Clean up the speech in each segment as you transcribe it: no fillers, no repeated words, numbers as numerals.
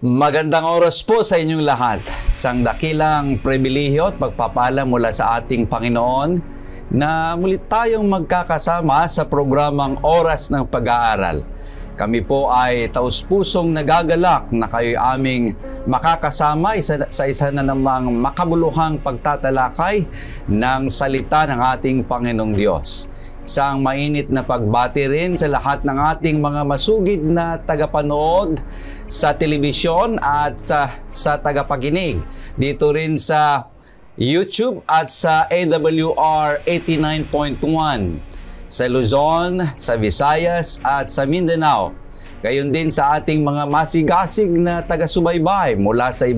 Magandang oras po sa inyong lahat. Isang dakilang pribilehyo at pagpapala mula sa ating Panginoon na muli tayong magkakasama sa programang Oras ng Pag-aaral. Kami po ay taus-pusong nagagalak na kayo'y aming makakasama sa isa na namang makabuluhang pagtatalakay ng salita ng ating Panginoong Diyos. Isang mainit na pagbati rin sa lahat ng ating mga masugid na tagapanood sa telebisyon at sa tagapakinig. Dito rin sa YouTube at sa AWR 89.1 sa Luzon, sa Visayas at sa Mindanao. Gayon din sa ating mga masigasig na taga-subaybay mula sa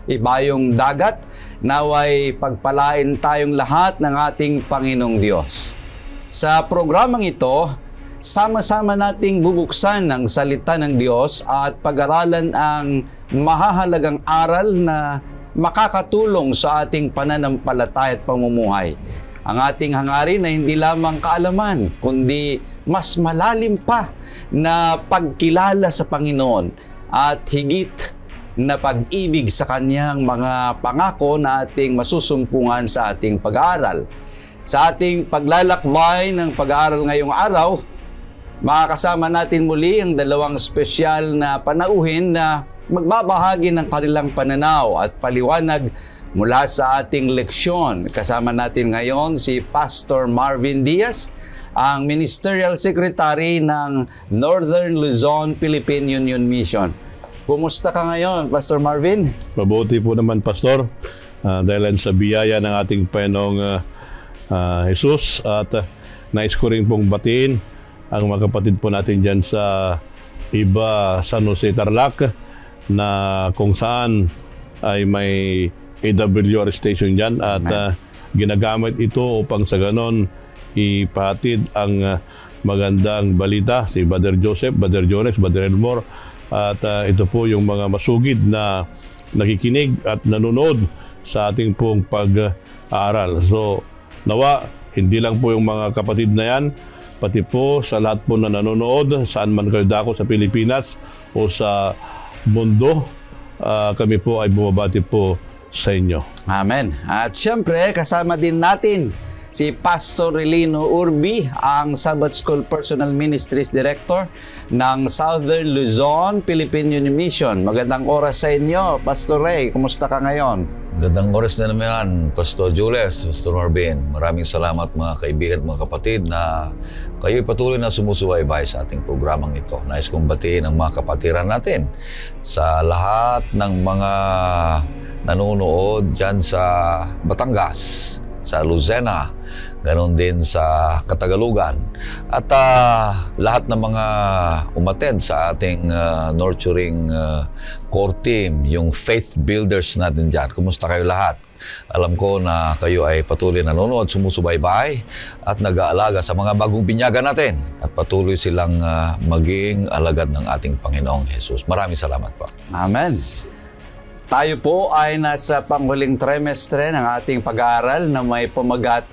ibayong dagat, naway pagpalain tayong lahat ng ating Panginoong Diyos. Sa programang ito, sama-sama nating bubuksan ang salita ng Diyos at pag-aralan ang mahahalagang aral na makakatulong sa ating pananampalataya at pamumuhay. Ang ating hangarin na hindi lamang kaalaman, kundi mas malalim pa na pagkilala sa Panginoon at higit na pag-ibig sa Kanyang mga pangako na ating masusumpungan sa ating pag-aaral. Sa ating paglalakbay ng pag-aaral ngayong araw, makakasama natin muli ang dalawang espesyal na panauhin na magbabahagi ng kanilang pananaw at paliwanag mula sa ating leksyon. Kasama natin ngayon si Pastor Marvin Diaz, ang Ministerial Secretary ng Northern Luzon Philippine Union Mission. Kumusta ka ngayon, Pastor Marvin? Mabuti po naman, Pastor. Dahil sa biyaya ng ating Panginoong Jesus at nais ko rin pong batiin ang mga kapatid po natin dyan sa iba San Jose Tarlac na kung saan ay may AWR station dyan at ginagamit ito upang sa ganon ipahatid ang magandang balita si Brother Joseph, Brother Jones, Brother Elmore at ito po yung mga masugid na nakikinig at nanonood sa ating pong pag-aaral. So nawa, hindi lang po yung mga kapatid na yan, pati po sa lahat po na nanonood, saan man kayo dako sa Pilipinas o sa mundo, kami po ay bumabati po sa inyo. Amen. At syempre, kasama din natin si Pastor Relino Urbi, ang Sabbath School Personal Ministries Director ng Southern Luzon Philippine Union Mission. Magandang oras sa inyo, Pastor Ray. Kumusta ka ngayon? Magandang oras na naman, Pastor Jules, Pastor Marvin. Maraming salamat mga kaibigan at mga kapatid na kayo'y patuloy na sumusubaybay sa ating programang ito. Nais kong batiin ang mga kapatiran natin sa lahat ng mga nanonood dyan sa Batangas, sa Lucena, ganon din sa Katagalugan at lahat ng mga umattend sa ating nurturing core team, yung faith builders natin dyan. Kumusta kayo lahat? Alam ko na kayo ay patuloy nanonood, sumusubaybay at nag-aalaga sa mga bagong binyagan natin at patuloy silang maging alagad ng ating Panginoong Jesus. Maraming salamat po. Amen. Tayo po ay nasa panghuling trimestre ng ating pag-aaral na may pamagat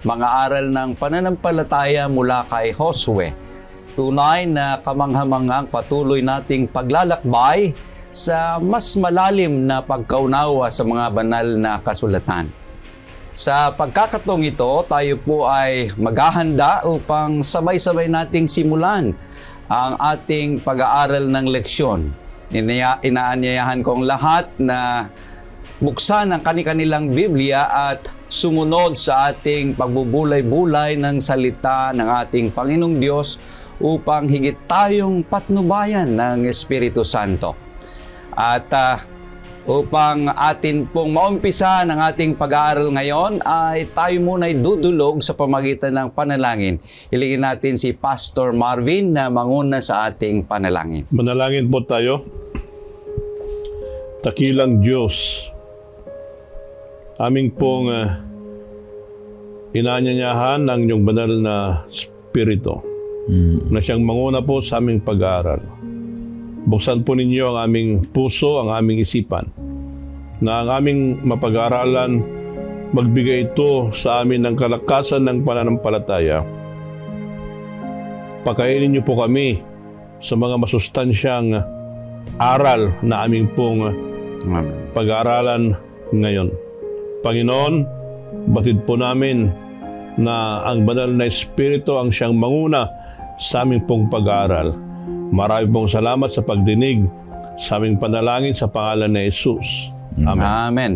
mga aral ng pananampalataya mula kay Josue. Tunay na kamanghamanghang patuloy nating paglalakbay sa mas malalim na pagkaunawa sa mga banal na kasulatan. Sa pagkakataong ito, tayo po ay maghahanda upang sabay-sabay nating simulan ang ating pag-aaral ng leksyon. Inaanyayahan kong lahat na buksan ang kani-kanilang Biblia at sumunod sa ating pagbubulay-bulay ng salita ng ating Panginoong Diyos upang higit tayong patnubayan ng Espiritu Santo. At upang atin pong maumpisa ng ating pag-aaral ngayon ay tayo muna ay dudulog sa pamagitan ng panalangin. Hilingin natin si Pastor Marvin na manguna sa ating panalangin. Manalangin po tayo. Dakilang Diyos, aming pong inaanyayahan ng inyong banal na Espiritu na siyang manguna po sa aming pag-aaral. Buksan po ninyo ang aming puso, ang aming isipan, na ang aming mapag-aaralan, magbigay ito sa amin ng kalakasan ng pananampalataya. Pakainin niyo po kami sa mga masustansyang aral na aming pong Amen. pag-aaralan ngayon. Panginoon, batid po namin na ang banal na Espiritu ang siyang manguna sa aming pong pag-aaral. Marami pong salamat sa pagdinig sa aming panalangin sa pangalan ni Jesus. Amen. Amen.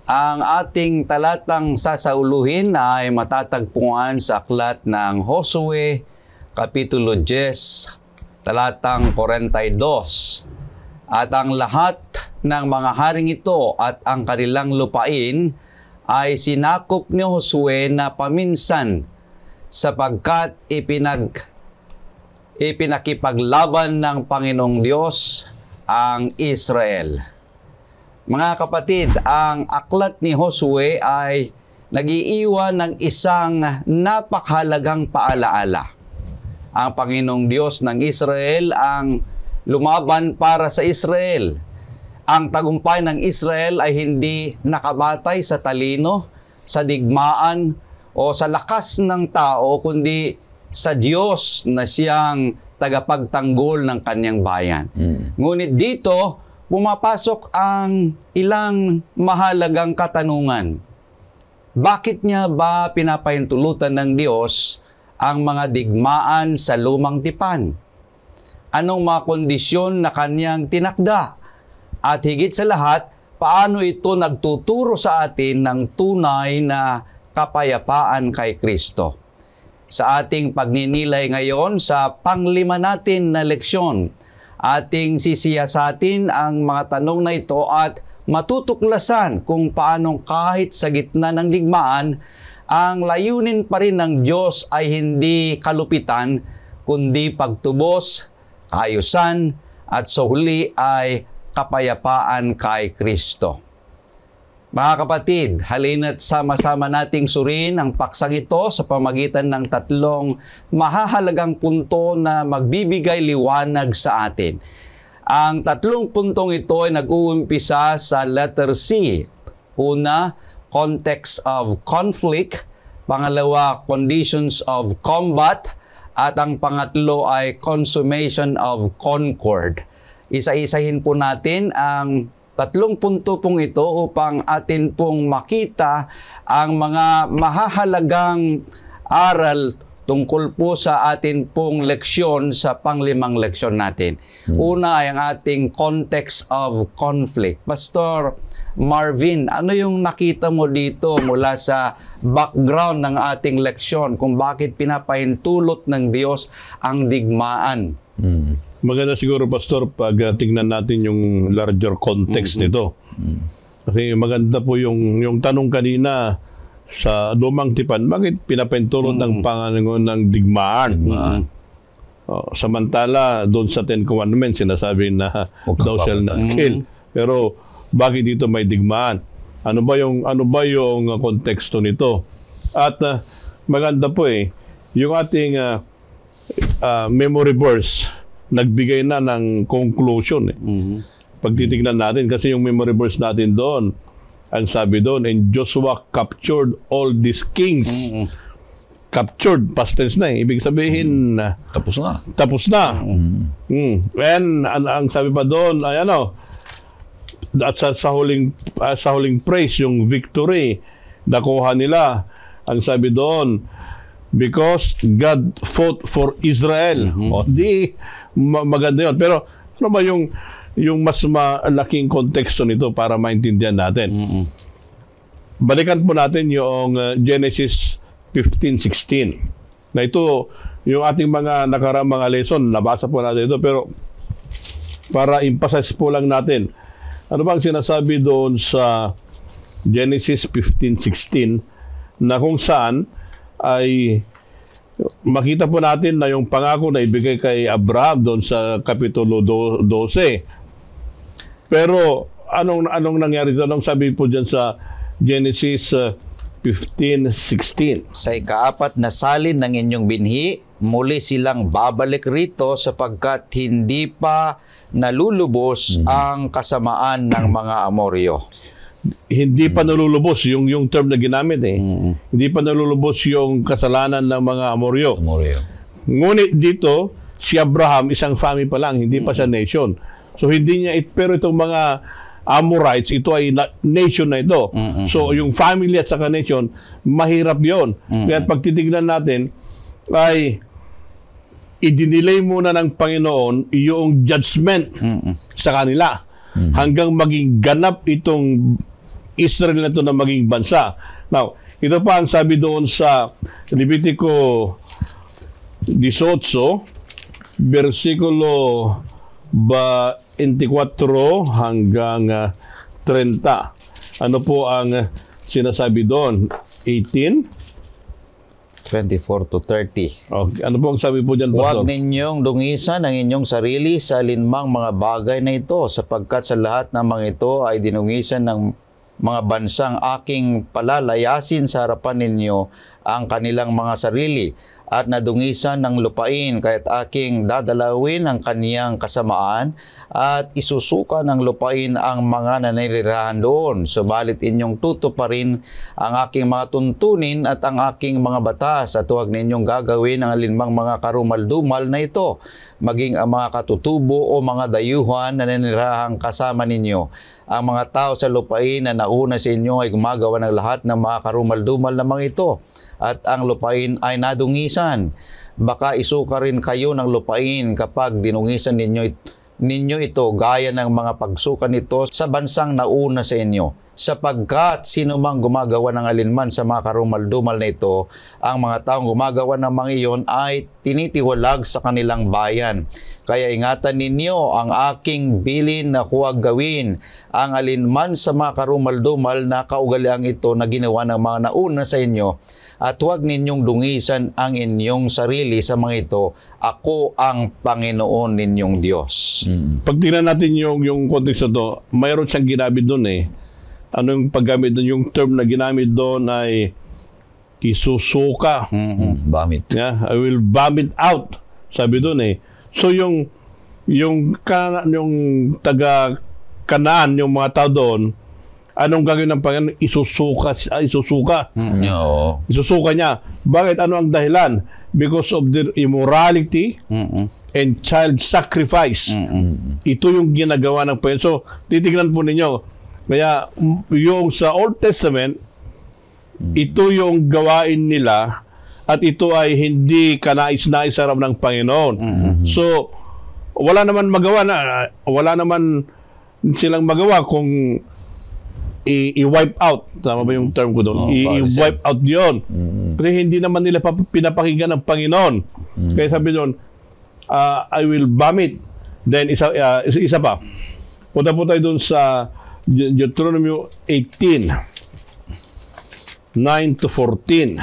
Ang ating talatang sasauluhin ay matatagpuan sa aklat ng Josue, Kapitulo 10, talatang 42. At ang lahat ng mga haring ito at ang kanilang lupain ay sinakop ni Josue na paminsan sapagkat ipinakipaglaban ng Panginoong Diyos ang Israel. Mga kapatid, ang aklat ni Josue ay nag-iiwan ng isang napakahalagang paalaala. Ang Panginoong Diyos ng Israel ang lumaban para sa Israel. Ang tagumpay ng Israel ay hindi nakabatay sa talino, sa digmaan, o sa lakas ng tao, kundi sa Diyos na siyang tagapagtanggol ng kanyang bayan. Ngunit dito, pumapasok ang ilang mahalagang katanungan. Bakit niya ba pinapahintulutan ng Diyos ang mga digmaan sa lumang tipan? Anong mga kondisyon na kanyang tinakda? At higit sa lahat, paano ito nagtuturo sa atin ng tunay na kapayapaan kay Kristo? Sa ating pagninilay ngayon sa panglima natin na leksyon, ating sisiyasatin ang mga tanong na ito at matutuklasan kung paanong kahit sa gitna ng digmaan, ang layunin pa rin ng Diyos ay hindi kalupitan, kundi pagtubos, kaayusan, at sa huli ay kapayapaan kay Kristo. Mga kapatid, halina't sama-sama nating suriin ang paksang ito sa pamagitan ng tatlong mahahalagang punto na magbibigay liwanag sa atin. Ang tatlong puntong ito ay nag-uumpisa sa letter C. Una, context of conflict. Pangalawa, conditions of combat. At ang pangatlo ay consummation of concord. Isa-isahin po natin ang tatlong punto pong ito upang atin pong makita ang mga mahahalagang aral tungkol po sa atin pong leksyon sa panglimang leksyon natin. Una ay ang ating context of conflict. Pastor Marvin, ano yung nakita mo dito mula sa background ng ating leksyon kung bakit pinapahintulot ng Diyos ang digmaan? Maganda siguro, Pastor, pag tingnan natin yung larger context nito. Kasi maganda po yung tanong kanina sa lumang tipan, bakit pinapahintulot ng Panginoon ng digmaan? Samantala, doon sa Ten Commandments, sinasabi na thou shalt not kill. Pero bakit dito may digmaan? Ano ba yung konteksto nito? At maganda po yung ating memory verse nagbigay na ng conclusion. Pag titignan natin, kasi yung memory verse natin doon, ang sabi doon, and Joshua captured all these kings. Captured, past tense na Ibig sabihin, Tapos na. tapos na. And ang sabi pa doon ay at sa huling praise, yung victory, nakuha nila. Ang sabi doon, because God fought for Israel. O di, maganda yun. Pero ano ba yung mas malaking konteksto nito para maintindihan natin? Balikan po natin yung Genesis 15:16. Na ito, yung ating mga nakaraang mga lesson, nabasa po natin ito, pero para emphasize po lang natin, ano bang sinasabi doon sa Genesis 15:16 na kung saan ay makita po natin na yung pangako na ibigay kay Abraham doon sa Kapitulo 12. Pero anong nangyari doon? Anong sabi po dyan sa Genesis 15:16? Sa ikaapat na salin ng inyong binhi, muli silang babalik rito sapagkat hindi pa nalulubos ang kasamaan ng mga Amoryo. Hindi pa nalulubos yung term na ginamit Hindi pa nalulubos yung kasalanan ng mga Amoryo. Ngunit dito, si Abraham, isang family pa lang, hindi pa siya nation. So hindi niya, pero itong mga Amorites, ito ay nation na ito. So yung family at saka nation, mahirap yon. Kaya pag titignan natin, ay idinilay muna ng Panginoon yung judgment sa kanila hanggang maging ganap itong Israel na ito na maging bansa. Now, ito pa ang sabi doon sa Levitico 18, versikulo 24 hanggang 30. Ano po ang sinasabi doon? 18? 24 to 30. Okay. Ano po ang sabi po dyan, Pastor? Huwag ninyong dungisan ang inyong sarili sa alinmang mga bagay na ito, sapagkat sa lahat ng mga ito ay dinungisan ng mga bansang aking palalayasin sa harapan ninyo ang kanilang mga sarili, at nadungisan ng lupain, kaya't aking dadalawin ang kaniyang kasamaan, at isusuka ng lupain ang mga nanirirahan doon. Subalit inyong tutuparin ang aking mga tuntunin at ang aking mga batas, at huwag ninyong gagawin ang alinmang mga karumal-dumal na ito, maging ang mga katutubo o mga dayuhan na nanirahang kasama ninyo. Ang mga tao sa lupain na nauna sa inyo ay gumagawa ng lahat ng mga karumal-dumal na mga ito, at ang lupain ay nadungisan. Baka isuka rin kayo ng lupain kapag dinungisan ninyo ito gaya ng mga pagsuka nito sa bansang nauna sa inyo. Sapagkat sino mang gumagawa ng alinman sa mga karumal-dumal na ito, ang mga taong gumagawa ng mga iyon ay tinitiwalag sa kanilang bayan. Kaya ingatan ninyo ang aking bilin na huwag gawin ang alinman sa mga karumal-dumal na kaugaliang ito na ginawa ng mga nauna sa inyo, at huwag ninyong dungisan ang inyong sarili sa mga ito. Ako ang Panginoon ninyong Diyos. Pag tingnan natin yung context na to, mayroon siyang ginamit doon eh. Anong paggamit doon? Yung term na ginamit doon ay isusuka. Vomit. Yeah, I will vomit out. Sabi doon eh. So yung taga Kanaan, yung mga tao doon, anong gagawin ng Panginoon? Isusuka. Isusuka niya. Bakit? Ano ang dahilan? Because of their immorality and child sacrifice. Ito yung ginagawa ng Panginoon. So, titignan po ninyo. Kaya, yung sa Old Testament, ito yung gawain nila, at ito ay hindi kanais-nais sa harap ng Panginoon. So, wala naman silang magawa kung i-wipe out. Tama ba yung term ko doon? I-wipe out yun. Kasi hindi naman nila pinapakinggan ng Panginoon. Kaya sabi doon, I will vomit. Then, isa pa. Punta po tayo doon sa Deuteronomy 18, 9 to 14.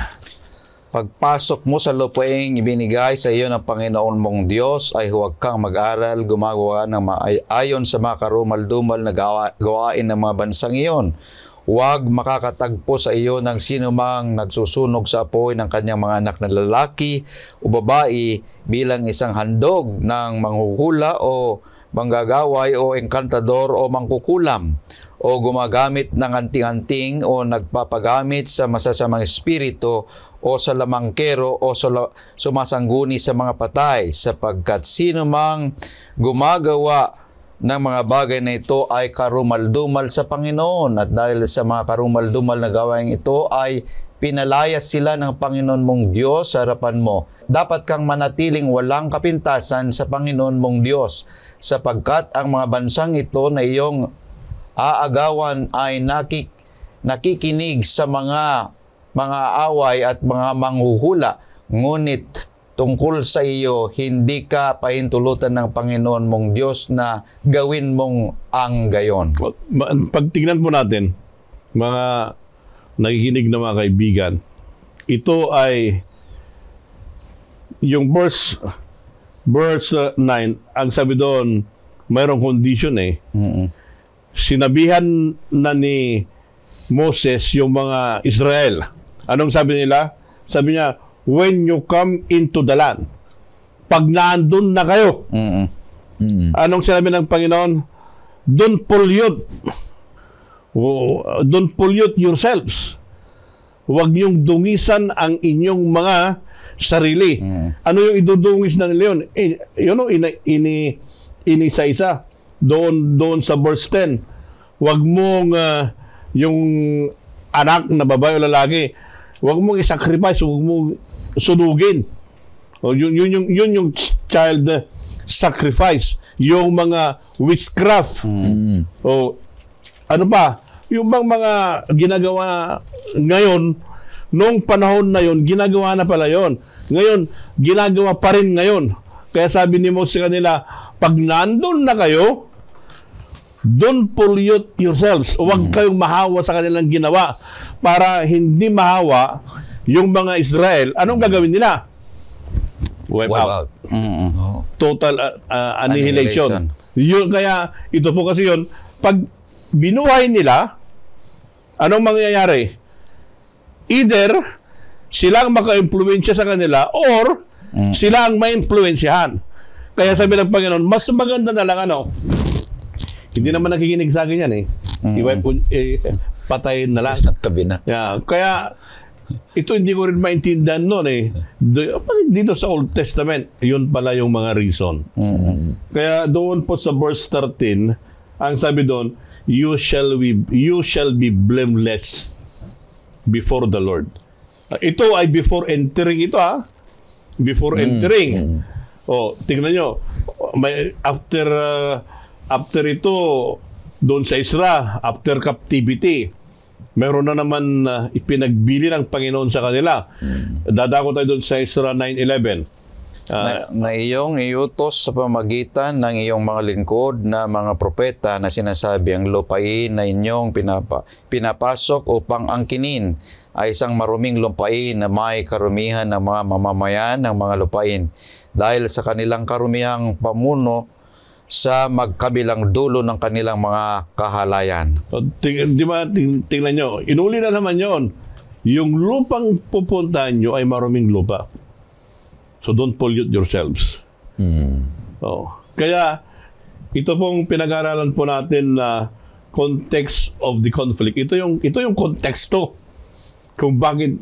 Pagpasok mo sa lupaing ibinigay sa iyo ng Panginoon mong Diyos, ay huwag kang mag-aral gumagawa ng ayon sa mga karumal-dumal na gawain ng mga bansang iyon. Huwag makakatagpo sa iyo ng sino mang nagsusunog sa apoy ng kanyang mga anak na lalaki o babae bilang isang handog ng manghuhula o manggagaway o engkantador o mangkukulam, o gumagamit ng anting-anting o nagpapagamit sa masasamang espiritu o sa lamangkero o sumasangguni sa mga patay, sapagkat sino mang gumagawa ng mga bagay na ito ay karumal-dumal sa Panginoon, at dahil sa mga karumal-dumal na gawain ito ay pinalayas sila ng Panginoon mong Diyos sa harapan mo. Dapat kang manatiling walang kapintasan sa Panginoon mong Diyos, sapagkat ang mga bansang ito na iyong aagawan ay nakikinig sa mga away at mga manghuhula, ngunit tungkol sa iyo, hindi ka pahintulutan ng Panginoon mong Diyos na gawin mong ang gayon. Pag tingnan po natin, mga nakikinig na mga kaibigan, ito ay yung verse 9, ang sabi doon, mayroong condition eh. Sinabihan na ni Moses yung mga Israel. Anong sabi nila? Sabi niya, when you come into the land, pag naandun na kayo, anong sinabi ng Panginoon? Don't pollute yourselves. Huwag niyong dungisan ang inyong mga sarili. Ano yung idudungis na nila yun? Inisa-isa. Doon sa verse 10, wag mong yung anak na babae o lalaki, wag mong i-sacrifice, wag mong sunugin. O yun yung child sacrifice, yung mga witchcraft. O ano pa, yung bang mga ginagawa ngayon, nung panahon na yon, ginagawa na pala yon. Ngayon, ginagawa pa rin ngayon. Kaya sabi ni Moses sa kanila, pag nandun na kayo, don't pollute yourselves. Huwag kayong mahawa sa kanilang ginawa para hindi mahawa yung mga Israel. Anong gagawin nila? Wipe out. Total annihilation. Yun, kaya ito po kasi yun, pag binuhay nila, anong mangyayari? Either sila ang maka-impluensya sa kanila or sila ang ma-impluensyahan. Kaya sabi ng Panginoon, mas maganda na lang hindi naman nakikinig sa akin yan patayin na lang. Tabi na. Yeah. Kaya ito hindi ko rin maintindihan noon dito sa Old Testament, yun pala yung mga reason. Kaya doon po sa verse 13, ang sabi doon, you shall be blameless before the Lord. Ito ay before entering ito before entering. Tingnan nyo, after ito doon sa Isra, after captivity, meron na naman ipinagbili ng Panginoon sa kanila. Dadako tayo doon sa Isra 9:11. Na iyong iutos sa pamagitan ng iyong mga lingkod na mga propeta na sinasabi, ang lupain na inyong pinapasok upang angkinin ay isang maruming lupain na may karumihan ng mga mamamayan ng mga lupain dahil sa kanilang karumihang pamuno sa magkabilang dulo ng kanilang mga kahalayan. Tingnan nyo, inuli na naman yon. Yung lupang pupuntahan nyo ay maruming lupa. So don't pollute yourselves. Kaya ito pong pinag-aralan po natin na context of the conflict. Ito yung konteksto kung bakit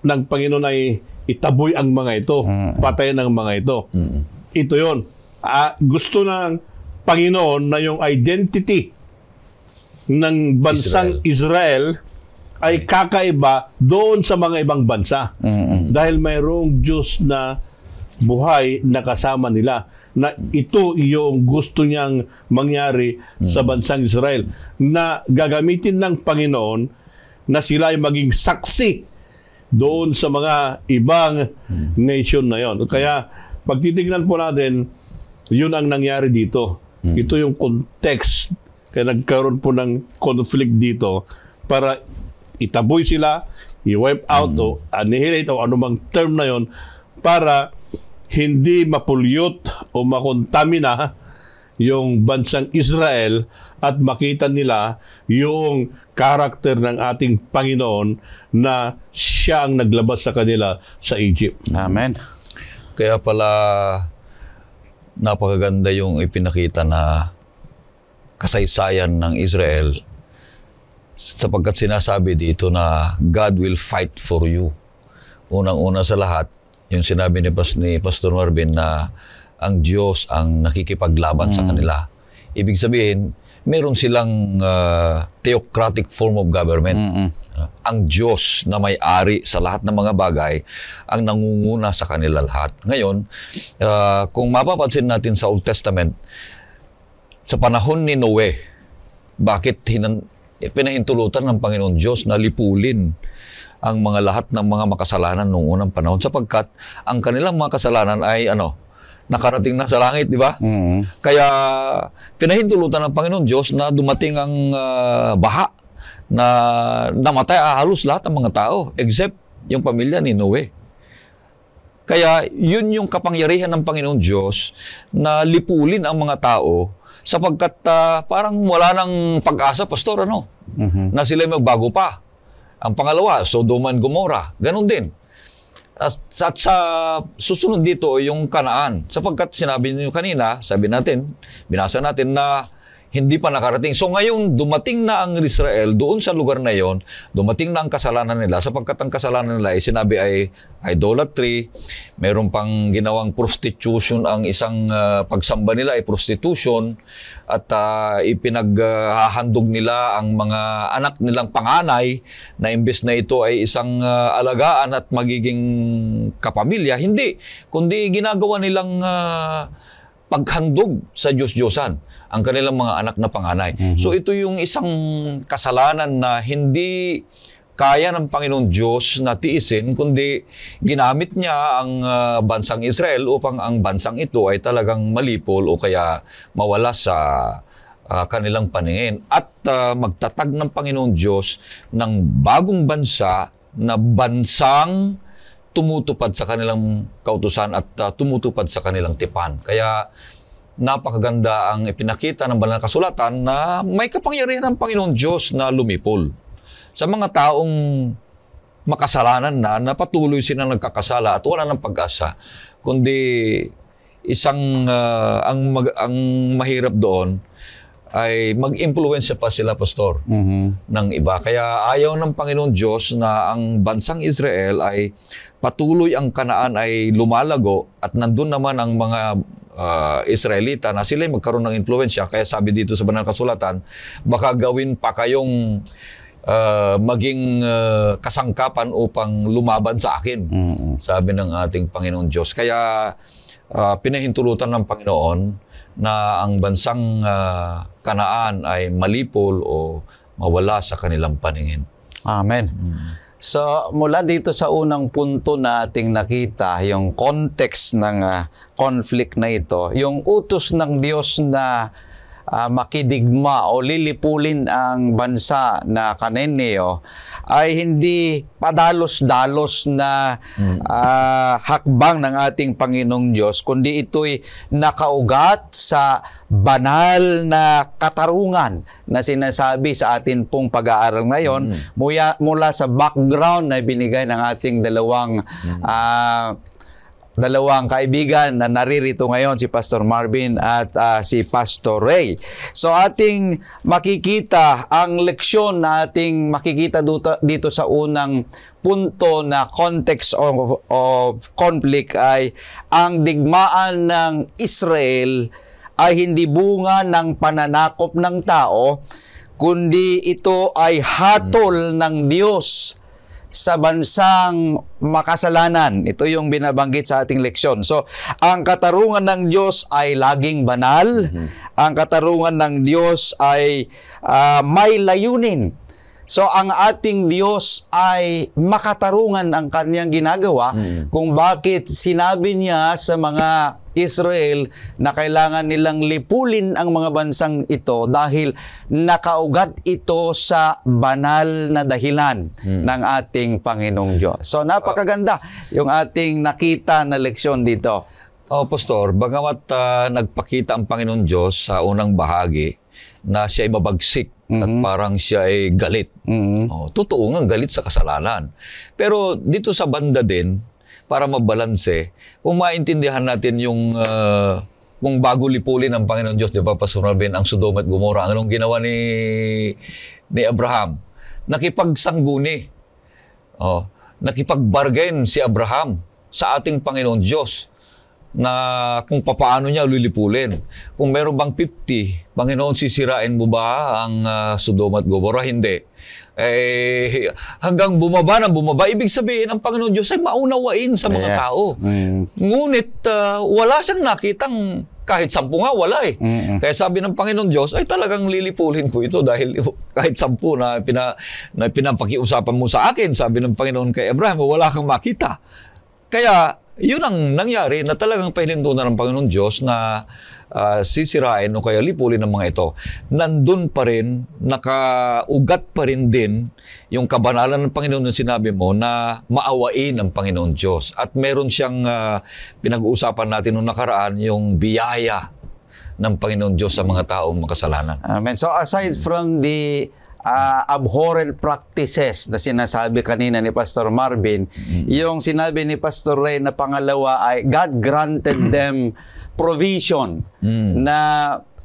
ng Panginoon ay itaboy ang mga ito, patayin ang mga ito. Ito yon. Gusto ng Panginoon na yung identity ng bansang Israel ay kakaiba doon sa mga ibang bansa. Dahil mayroong Diyos na buhay na kasama nila, na ito yung gusto niyang mangyari sa bansang Israel, na gagamitin ng Panginoon na sila ay maging saksi doon sa mga ibang nation na yon. Kaya pag titignan po natin, yun ang nangyari dito. Ito yung context. Kaya nagkaroon po ng conflict dito para itaboy sila, i-wipe out o annihilate o anumang term na yon para hindi mapollute o makontamina yung bansang Israel at makita nila yung karakter ng ating Panginoon na siya ang naglabas sa kanila sa Egypt. Amen. Kaya pala napakaganda yung ipinakita na kasaysayan ng Israel, sapagkat sinasabi dito na God will fight for you. Unang-una sa lahat, yung sinabi ni Pastor Marvin na ang Diyos ang nakikipaglaban sa kanila. Ibig sabihin, meron silang theocratic form of government. Ang Diyos na may-ari sa lahat ng mga bagay ang nangunguna sa kanila lahat. Ngayon, kung mapapansin natin sa Old Testament, sa panahon ni Noe, bakit pinahintulutan ng Panginoon Diyos na lipulin ang mga lahat ng mga makasalanan noong unang panahon, sapagkat ang kanilang mga kasalanan ay nakarating na sa langit, di ba? Kaya pinahintulutan ng Panginoon Diyos na dumating ang baha na namatay halos lahat ng mga tao except yung pamilya ni Noe. Kaya yun yung kapangyarihan ng Panginoon Diyos na lipulin ang mga tao sapagkat parang wala nang pag-asa, Pastor, na sila magbago pa. Ang pangalawa, Sodom and Gomorrah, ganun din. At sa susunod dito yung Kanaan, sapagkat sinabi niyo kanina, sabi natin, binasa natin na hindi pa nakarating. So ngayon, dumating na ang Israel doon sa lugar na yon, dumating na ang kasalanan nila, sapagkat ang kasalanan nila ay sinabi ay idolatry, meron pang ginawang prostitution, ang isang pagsamba nila ay prostitution, at ipinaghahandog nila ang mga anak nilang panganay na imbes na ito ay isang alagaan at magiging kapamilya, hindi, kundi ginagawa nilang paghandog sa Diyos-Diyosan ang kanilang mga anak na panganay. So ito yung isang kasalanan na hindi kaya ng Panginoon Diyos na tiisin, kundi ginamit niya ang bansang Israel upang ang bansang ito ay talagang malipol o kaya mawala sa kanilang paningin. At magtatag ng Panginoon Diyos ng bagong bansa na bansang tumutupad sa kanilang kautusan at tumutupad sa kanilang tipan. Kaya napakaganda ang ipinakita ng banal na kasulatan na may kapangyarihan ng Panginoon Diyos na lumipol sa mga taong makasalanan na patuloy silang nagkakasala at wala ng pag-asa. Kundi isang ang mahirap doon ay mag-impluwensya pa sila, Pastor, ng iba. Kaya ayaw ng Panginoon Diyos na ang bansang Israel ay patuloy ang Kanaan ay lumalago at nandun naman ang mga Israelita na sila magkaroon ng impluwensya. Kaya sabi dito sa banal na kasulatan, baka gawin pa kayong maging kasangkapan upang lumaban sa akin, sabi ng ating Panginoon Diyos. Kaya pinahintulutan ng Panginoon na ang bansang Kanaan ay malipol o mawala sa kanilang paningin. Amen. So, mula dito sa unang punto na ating nakita, yung context ng conflict na ito, yung utos ng Diyos na makidigma o lilipulin ang bansa na Cananeo ay hindi padalos-dalos na hakbang ng ating Panginoong Diyos, kundi ito'y nakaugat sa banal na katarungan na sinasabi sa atin pong pag-aaral ngayon mula sa background na binigay ng ating dalawang kaibigan na naririto ngayon, si Pastor Marvin at si Pastor Ray. So ating makikita ang leksyon na ating makikita dito sa unang punto na context of conflict ay ang digmaan ng Israel ay hindi bunga ng pananakop ng tao, kundi ito ay hatol ng Diyos sa bansang makasalanan. Ito yung binabanggit sa ating leksyon. So, ang katarungan ng Diyos ay laging banal. Ang katarungan ng Diyos ay may layunin. So, ang ating Diyos ay makatarungan ang kanyang ginagawa kung bakit sinabi niya sa mga Israel na kailangan nilang lipulin ang mga bansang ito dahil nakaugat ito sa banal na dahilan ng ating Panginoong Diyos. So napakaganda yung ating nakita na leksyon dito. Pastor, bagamat nagpakita ang Panginoon Diyos sa unang bahagi na siya ay mabagsik at parang siya ay galit. Totoo nga galit sa kasalanan. Pero dito sa banda din, para mabalanse, kung maintindihan natin yung kung bago lipulin ng Panginoon Diyos, di ba, Pastor Marvin, ang Sodom at Gomorrah, anong ginawa ni Abraham? Nakipagsangguni. Nakipagbargain si Abraham sa ating Panginoon Diyos na kung papaano niya lilipulin. Kung meron bang 50, Panginoon, sisirain mo ba ang Sodom at Gomorrah? Hindi. Hanggang bumaba, ibig sabihin ang Panginoon Diyos ay maunawain sa mga tao. Ngunit wala siyang nakitang kahit 10 nga, wala eh. Kaya sabi ng Panginoon Diyos, ay talagang lilipulin ko ito dahil kahit 10 na pinapakiusapan mo sa akin, sabi ng Panginoon kay Abraham, wala kang makita. Kaya yun ang nangyari na talagang pahilintunan ng Panginoon Diyos na sisirain o kaya lipulin ng mga ito. Nandun pa rin, nakaugat pa rin din yung kabanalan ng Panginoon na sinabi mo na maawain ng Panginoon Diyos. At meron siyang pinag-uusapan natin noong nakaraan, yung biyaya ng Panginoon Diyos sa mga taong makasalanan. Amen. So aside from the abhorrent practices na sinasabi kanina ni Pastor Marvin, yung sinabi ni Pastor Ray na pangalawa ay God granted them provision na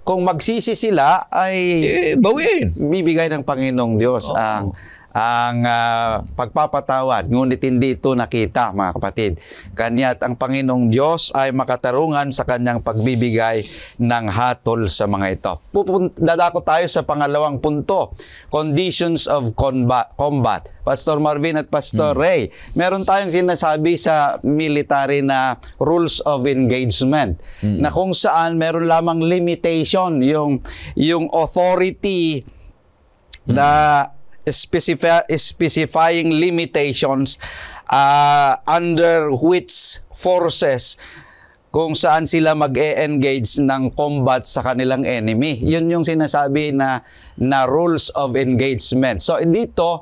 kung magsisi sila ay Bawiin. bibigay ng Panginoong Diyos ang pagpapatawad. Ngunit hindi ito nakita, mga kapatid. Kanya't ang Panginoong Diyos ay makatarungan sa kanyang pagbibigay ng hatol sa mga ito. Dadako tayo sa pangalawang punto, conditions of combat. Pastor Marvin at Pastor Ray, meron tayong sinasabi sa military na rules of engagement, na kung saan meron lamang limitation, yung authority na specifying limitations under which forces kung saan sila mag-e-engage ng combat sa kanilang enemy. Yun yung sinasabi na rules of engagement. So dito,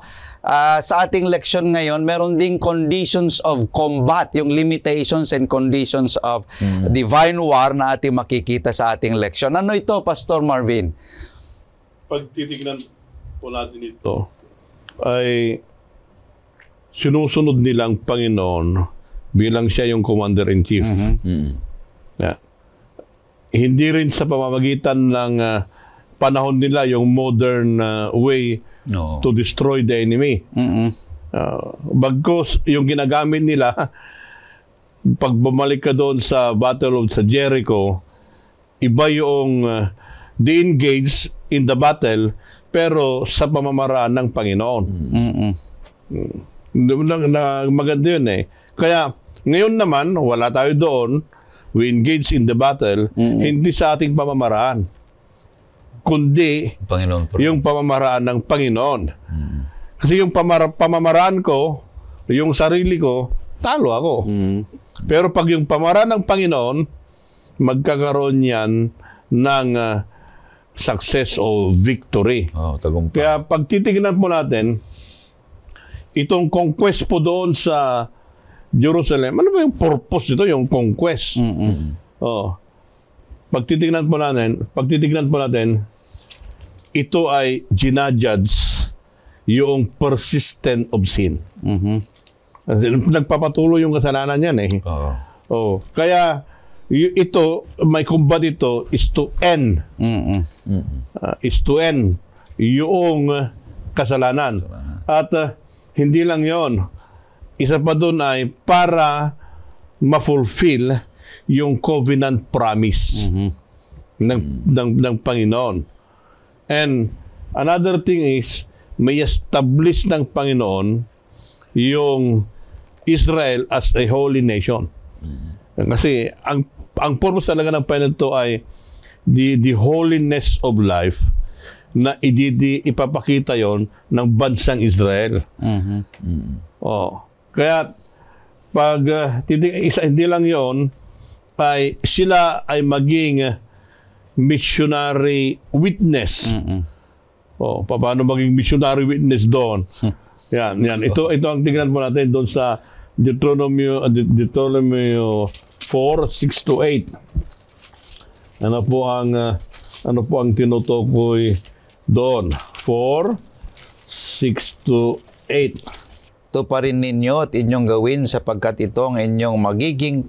sa ating leksyon ngayon, meron ding conditions of combat, yung limitations and conditions of divine war na ating makikita sa ating leksyon. Ano ito, Pastor Marvin? Pag titignan po natin ito, ay sinusunod nilang Panginoon bilang siya yung Commander-in-Chief. Yeah. Hindi rin sa pamamagitan ng panahon nila yung modern way to destroy the enemy. Bagkus yung ginagamit nila, pag bumalik ka doon sa Battle of Jericho, iba yung they engage in the battle pero sa pamamaraan ng Panginoon. Maganda yun eh. Kaya ngayon naman, wala tayo doon. We engage in the battle, hindi sa ating pamamaraan, kundi yung pamamaraan ng Panginoon. Kasi yung pamamaraan ko, yung sarili ko, talo ako. Pero pag yung pamamaraan ng Panginoon, magkakaroon yan ng success o victory. Kaya pag titignan po natin, itong conquest po doon sa Jerusalem, ano ba yung purpose nito, yung conquest? Pag titignan po natin, ito ay ginajudge yung persistent of sin. Nagpapatuloy yung kasalanan yan eh. Kaya ito, may combat ito is to end. Yung kasalanan. At hindi lang yon. Isa pa doon ay para ma-fulfill yung covenant promise ng Panginoon. And another thing is, may establish ng Panginoon yung Israel as a holy nation. Kasi ang purpose talaga ng Panginoon ito ay the holiness of life na ipapakita yon ng bansang Israel. Kaya pag hindi lang yon, ay sila ay maging missionary witness. Paano maging missionary witness doon? Yan. Ito ang tingnan mo natin doon sa Deuteronomy 4:6-8. Ano po ang tinutukoy doon? 4:6-8. Tuparin ninyo at inyong gawin sapagkat ito ang inyong magiging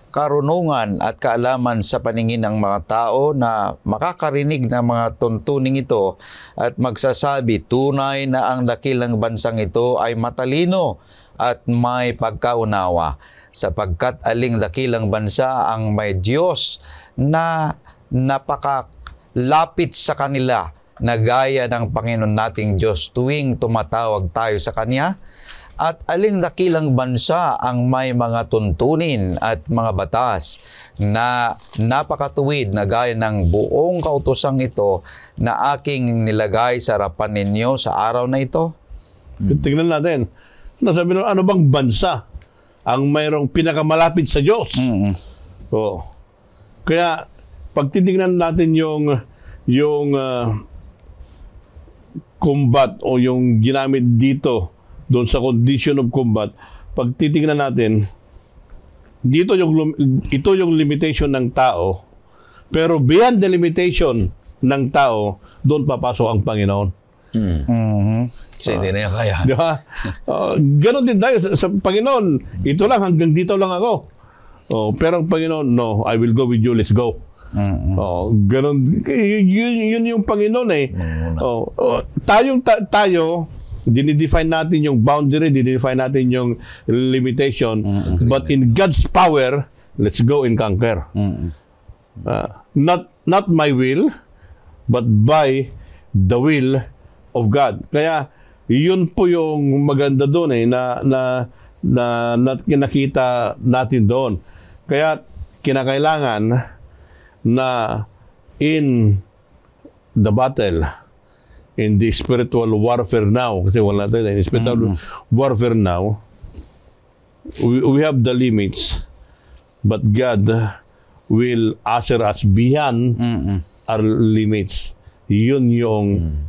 karunungan at kaalaman sa paningin ng mga tao na makakarinig ng mga tuntuning ito at magsasabi, tunay na ang dakilang bansang ito ay matalino at may pagkaunawa, sapagkat aling dakilang bansa ang may Diyos na napakalapit sa kanila na gaya ng Panginoon nating Diyos tuwing tumatawag tayo sa Kanya, at aling dakilang bansa ang may mga tuntunin at mga batas na napakatuwid na gaya ng buong kautosang ito na aking nilagay sa harapan ninyo sa araw na ito? Tingnan natin. Nasabi nyo, ano bang bansa ang mayroong pinakamalapit sa Diyos? Kaya, pag titignan natin yung combat o yung ginamit dito doon sa condition of combat, pag titignan natin, ito yung limitation ng tao, pero beyond the limitation ng tao, doon papasok ang Panginoon. Kasi hindi na yan kaya. Di ba? Ganon din tayo sa Panginoon. Ito lang, hanggang dito lang ako. Pero ang Panginoon, no, I will go with you, let's go. Ganun. Yun yung Panginoon eh. Tayo, dinidefine natin yung boundary, dinidefine natin yung limitation. But in God's power, let's go and conquer. Not my will, but by the will of God. Kaya yun po yung maganda doon eh, na nakita natin doon. Kaya kinakailangan na in the battle, in the spiritual warfare now, kasi wala tayo, in spiritual warfare now, we have the limits, but God will usher us beyond our limits. Yun yung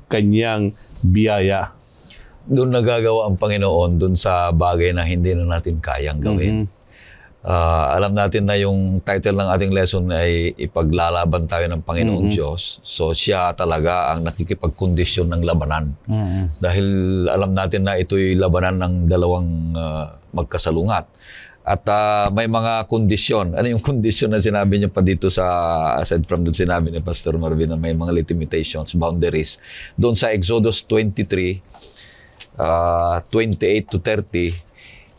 kanyang biyaya. Doon nagagawa ang Panginoon doon sa bagay na hindi na natin kayang gawin. Alam natin na yung title ng ating lesson ay ipaglalaban tayo ng Panginoong Diyos. So siya talaga ang nakikipagkondisyon ng labanan. Dahil alam natin na ito'y labanan ng dalawang magkasalungat. At may mga kondisyon. Ano yung kondisyon na sinabi niya pa dito aside from doon sinabi ni Pastor Marvin na may mga limitations, boundaries. Doon sa Exodus 23, 28 to 30,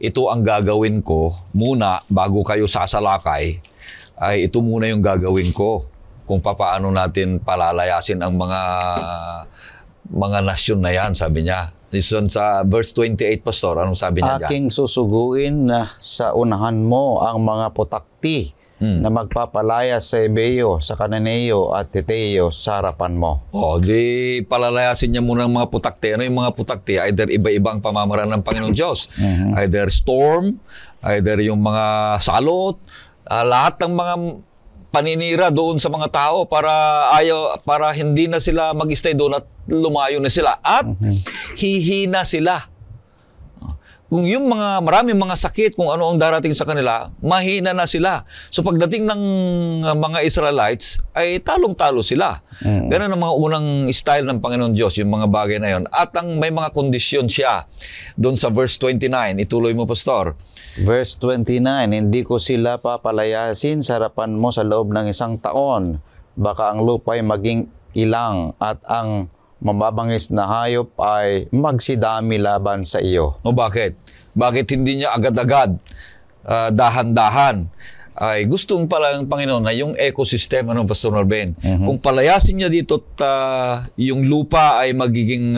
ito ang gagawin ko muna bago kayo sasalakay, ay ito muna yung gagawin ko kung papaano natin palalayasin ang mga nasyon na yan, sabi niya. Listen sa verse 28, Pastor, anong sabi niya dyan? Aking susuguin na sa unahan mo ang mga putakti na magpapalaya sa Ebeo, sa Kananeo at Teteo sa harapan mo. Di palalayasin niya muna ang mga putakti. Ano yung mga putakti? Either iba-ibang pamamaraan ng Panginoong Diyos. Either storm, either yung mga salot, lahat ng mga paninira doon sa mga tao para hindi na sila mag-stay doon at lumayo na sila at hihina sila. Kung yung maraming mga sakit, kung ano ang darating sa kanila, mahina na sila. So pagdating ng mga Israelites, ay talong-talo sila. Ganun ang mga unang style ng Panginoon Diyos, yung mga bagay na yon. At may mga kondisyon siya. Doon sa verse 29, ituloy mo, Pastor. Verse 29, hindi ko sila papalayasin sa harapan mo sa loob ng 1 taon. Baka ang lupa'y maging ilang at ang mababangis na hayop ay magsidami laban sa iyo. O bakit? Bakit hindi niya agad-agad, dahan-dahan? Ay gustong pala ng Panginoon na yung ecosystem, Pastor Norben? Kung palayasin niya dito yung lupa ay magiging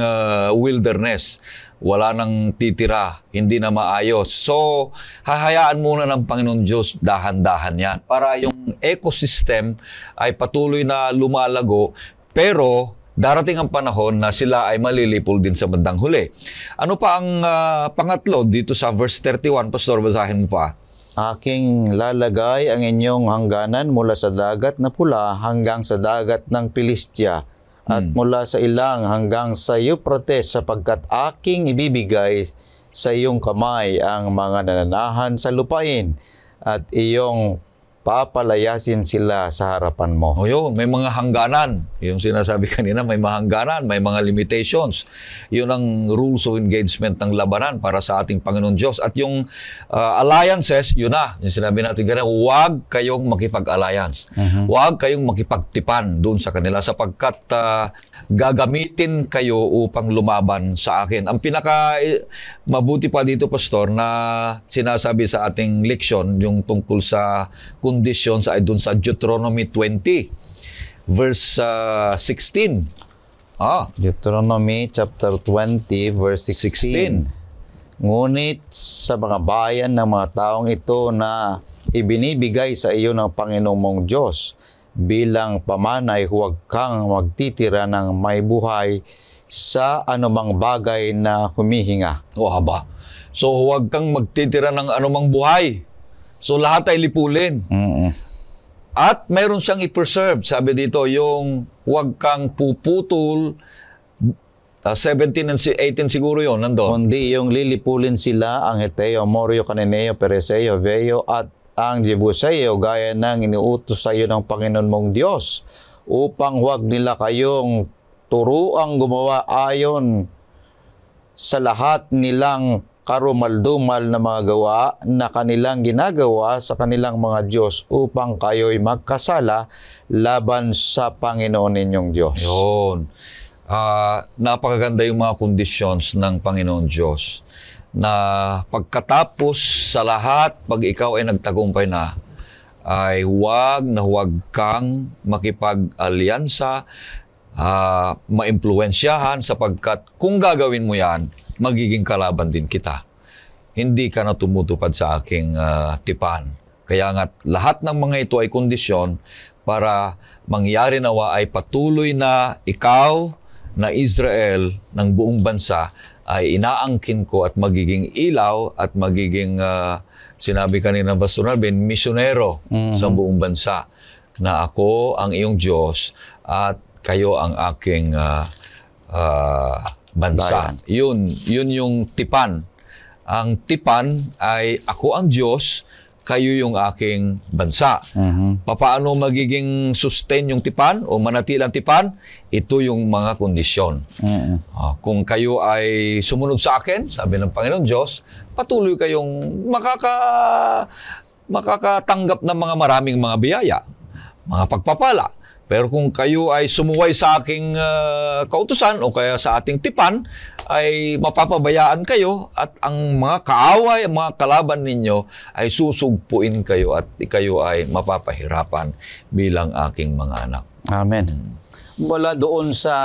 wilderness, wala nang titira, hindi na maayos. So, hahayaan muna ng Panginoon Diyos, dahan-dahan yan, para yung ecosystem ay patuloy na lumalago, pero darating ang panahon na sila ay malilipol din sa bandang huli. Ano pa ang pangatlo dito sa verse 31? Pastor, basahin mo pa. Aking lalagay ang inyong hangganan mula sa dagat na pula hanggang sa dagat ng Pilistia at mula sa ilang hanggang sa Euphrates sapagkat aking ibibigay sa iyong kamay ang mga nananahan sa lupain at iyong papalayasin sila sa harapan mo. O yun, may mga hangganan. Yung sinasabi kanina, may mga hangganan, may mga limitations. Yun ang rules of engagement ng labanan para sa ating Panginoon Diyos. At yung alliances, yun na. Yung sinabi natin kanina, huwag kayong makipag-alliance. Huwag kayong makipagtipan doon sa kanila sapagkat gagamitin kayo upang lumaban sa akin. Ang pinaka mabuti pa dito, Pastor, na sinasabi sa ating leksyon, yung tungkol sa conditions ay dun sa Deuteronomy 20, verse 16. Deuteronomy chapter 20, verse 16. Ngunit sa mga bayan ng mga taong ito na ibinibigay sa iyo ng Panginoong mong Diyos, bilang pamanay, huwag kang magtitira ng may buhay sa anumang bagay na humihinga. Haba. So huwag kang magtitira ng anumang buhay. So lahat ay lipulin. At mayroon siyang i-preserve. Sabi dito, yung huwag kang puputol. 17 and 18 siguro yun, nandun. Kundi yung lilipulin sila ang Heteo, Amoryo, Cananeo, Pereseo, Veo at ang Jebuseo gaya ng iniutos sa iyo ng Panginoon mong Diyos upang huwag nila kayong turuang gumawa ayon sa lahat nilang karumaldumal na mga gawa na kanilang ginagawa sa kanilang mga Diyos upang kayo'y magkasala laban sa Panginoon ninyong Diyos. Yun. Napakaganda yung mga conditions ng Panginoon Diyos na pagkatapos sa lahat, pag ikaw ay nagtagumpay na, ay huwag kang makipag-alyansa, maimpluwensyahan sapagkat kung gagawin mo yan, magiging kalaban din kita. Hindi ka na tumutupad sa aking tipan. Kaya nga lahat ng mga ito ay kondisyon para mangyari nawa ay patuloy na ikaw na Israel ng buong bansa ay inaangkin ko at magiging ilaw at magiging sinabi kanina Pastor Alvin, misyonero sa buong bansa na ako ang iyong Diyos at kayo ang aking bansa. Yun yung tipan. Ang tipan ay ako ang Diyos, kayo yung aking bansa. Paano magiging sustain yung tipan o manatili ang tipan? Ito yung mga kondisyon. Kung kayo ay sumunod sa akin, sabi ng Panginoon Diyos, patuloy kayong makakatanggap ng mga maraming mga biyaya, mga pagpapala. Pero kung kayo ay sumuway sa aking kautusan o kaya sa ating tipan, ay mapapabayaan kayo at ang mga kaaway, ang mga kalaban ninyo ay susugpuin kayo at kayo ay mapapahirapan bilang aking mga anak. Amen. Mula doon sa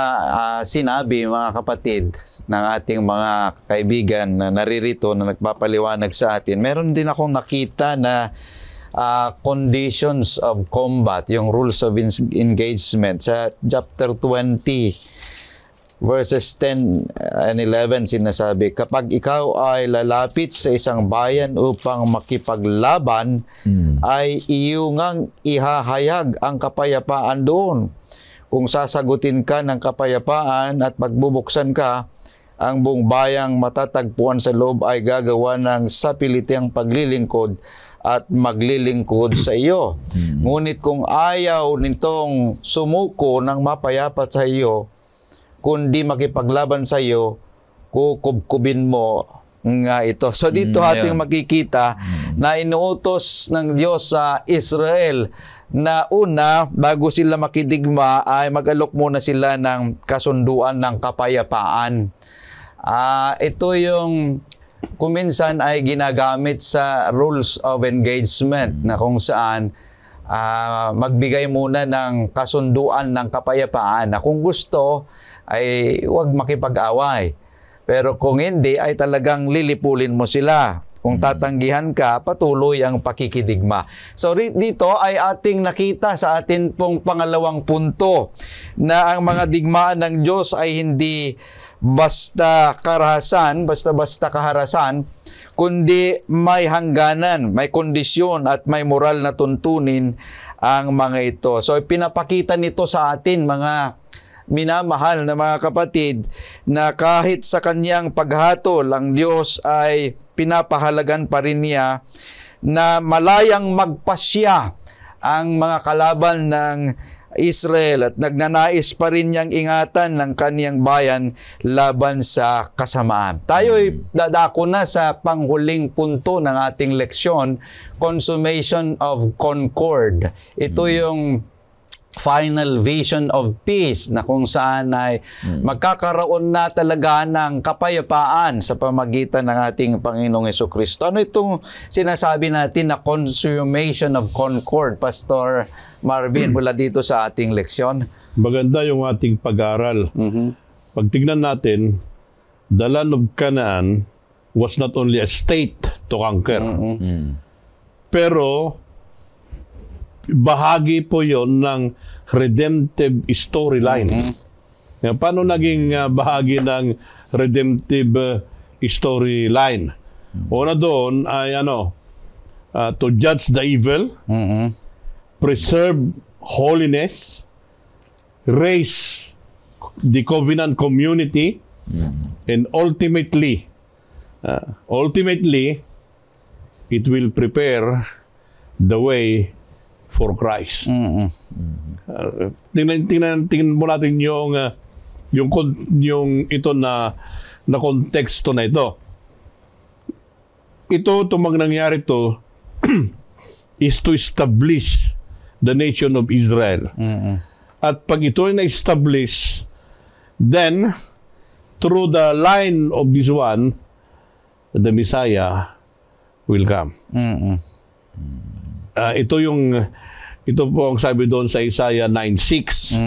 sinabi, mga kapatid, ng ating mga kaibigan na naririto na nagpapaliwanag sa atin, meron din akong nakita na conditions of combat, yung rules of engagement sa chapter 20 verses 10 and 11 sinasabi, kapag ikaw ay lalapit sa isang bayan upang makipaglaban, ay iyong ihahayag ang kapayapaan doon. Kung sasagutin ka ng kapayapaan at pagbubuksan ka, ang buong bayang matatagpuan sa loob ay gagawa ng sapilitang paglilingkod at maglilingkod sa iyo. Ngunit kung ayaw nitong sumuko ng mapayapat sa iyo, kundi makipaglaban sa iyo, kukubkubin mo nga ito. So dito ating makikita na inuutos ng Diyos sa Israel na una, bago sila makidigma, ay mag-alok muna sila ng kasunduan ng kapayapaan. Ito yung kuminsan ay ginagamit sa rules of engagement na kung saan magbigay muna ng kasunduan ng kapayapaan na kung gusto ay huwag makipag-away. Pero kung hindi ay talagang lilipulin mo sila. Kung tatanggihan ka, patuloy ang pakikidigma. So dito ay ating nakita sa atin pong pangalawang punto na ang mga digmaan ng Diyos ay hindi basta karahasan, basta-basta kaharasan, kundi may hangganan, may kondisyon at may moral na tuntunin ang mga ito. So pinapakita nito sa atin, mga minamahal na mga kapatid, na kahit sa kanyang paghatol, ang Diyos ay pinapahalagan pa rin niya na malayang magpasya ang mga kalaban ng Israel at nagnanais pa rin niyang ingatan ng kaniyang bayan laban sa kasamaan. Tayo'y dadako na sa panghuling punto ng ating leksyon, consummation of concord. Ito yung final vision of peace na kung saan ay magkakaroon na talaga ng kapayapaan sa pamagitan ng ating Panginoong Jesucristo. Ano itong sinasabi natin na consummation of concord, Pastor Marvin, mula dito sa ating leksyon? Maganda yung ating pag-aaral. Pag tignan natin, the land of Canaan was not only a state to conquer, pero bahagi po yon ng redemptive storyline. Paano naging bahagi ng redemptive storyline? Una doon ay to judge the evil, preserve holiness, raise the covenant community, and ultimately, it will prepare the way for Christ. Tingnan mo natin yung ito na konteksto na ito. itong mga nangyari to is to establish the nation of Israel. At pag ito ay na-establish, then, through the line of this one, the Messiah will come. Ito po ang sabi doon sa Isaiah 9:6.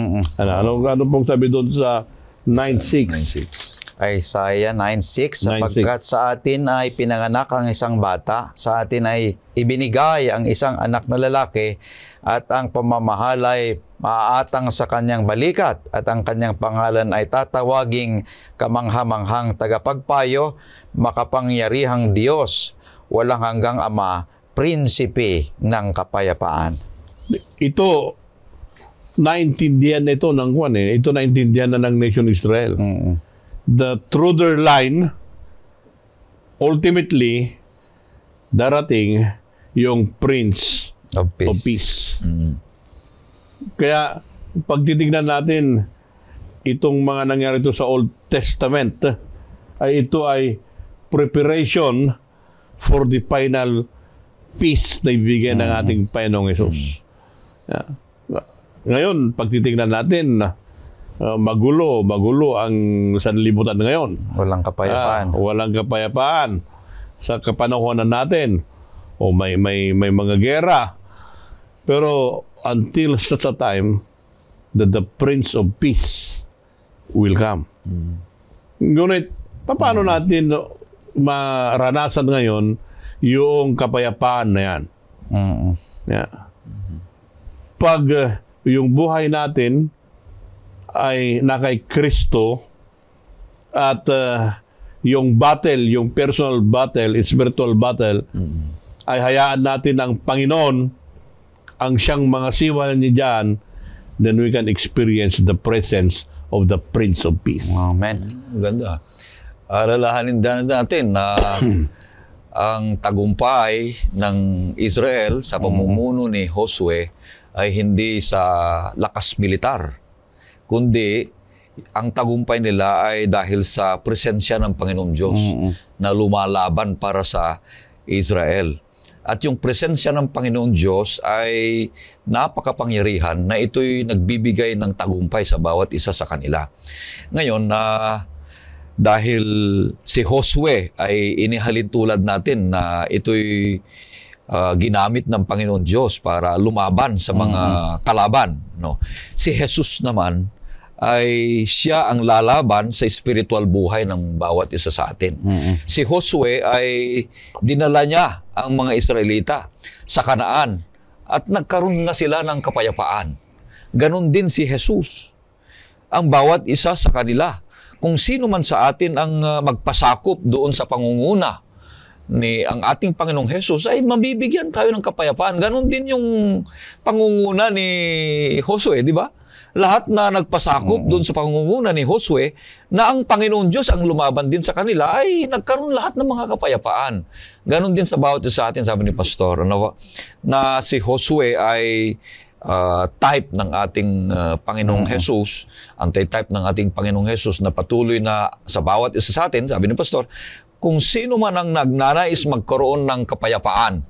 Ano pong sabi doon sa 9:6? Isaiah 9:6, sapagkat sa atin ay pinanganak ang isang bata, sa atin ay ibinigay ang isang anak na lalaki, at ang pamamahalay maaatang sa kanyang balikat, at ang kanyang pangalan ay tatawaging kamanghamanghang tagapagpayo, makapangyarihang Diyos, walang hanggang Ama, prinsipe ng kapayapaan. Ito, naintindihan na ito ng Juan. Ito naintindihan na ng nation Israel. The through their line, ultimately, darating yung Prince Of Peace. of Peace. Kaya, pag titignan natin itong mga nangyari ito sa Old Testament, ay ito ay preparation for the final peace na ibigay ng ating Panginoong Hesus. Ngayon, pag titignan natin, magulo ang sanlibutan ngayon. Walang kapayapaan. Walang kapayapaan sa kapanahonan natin. O may mga gera. Pero until such a time that the Prince of Peace will come. Ngunit, paano natin maranasan ngayon yung kapayapaan na yan? Pag yung buhay natin ay nakay Kristo at yung battle, yung personal battle, spiritual battle, ay hayaan natin ang Panginoon ang siyang mga siwal niya dyan, then we can experience the presence of the Prince of Peace. Amen. Ganda. Alalahanin natin na ang tagumpay ng Israel sa pamumuno ni Josue ay hindi sa lakas militar, kundi ang tagumpay nila ay dahil sa presensya ng Panginoong Diyos na lumalaban para sa Israel. At yung presensya ng Panginoong Diyos ay napakapangyarihan na ito'y nagbibigay ng tagumpay sa bawat isa sa kanila. Ngayon, dahil si Josue ay inihalin tulad natin na ito'y ginamit ng Panginoon Diyos para lumaban sa mga kalaban. No? Si Jesus naman ay siya ang lalaban sa spiritual buhay ng bawat isa sa atin. Si Josue ay dinala niya ang mga Israelita sa Kanaan at nagkaroon nga sila ng kapayapaan. Ganon din si Jesus. Ang bawat isa sa kanila, kung sino man sa atin ang magpasakop doon sa pangunguna ni ang ating Panginoong Hesus, ay mabibigyan tayo ng kapayapaan. Ganon din yung pangunguna ni Josue, di ba? Lahat na nagpasakop doon sa pangunguna ni Josue na ang Panginoon Diyos ang lumaban din sa kanila, ay nagkaroon lahat ng mga kapayapaan. Ganon din sa bawat isa sa atin, sabi ni Pastor, na si Josue ay type ng ating Panginoong Hesus, anti-type ng ating Panginoong Hesus na patuloy na sa bawat isa sa atin, sabi ni Pastor, kung sino man ang nagnanais magkaroon ng kapayapaan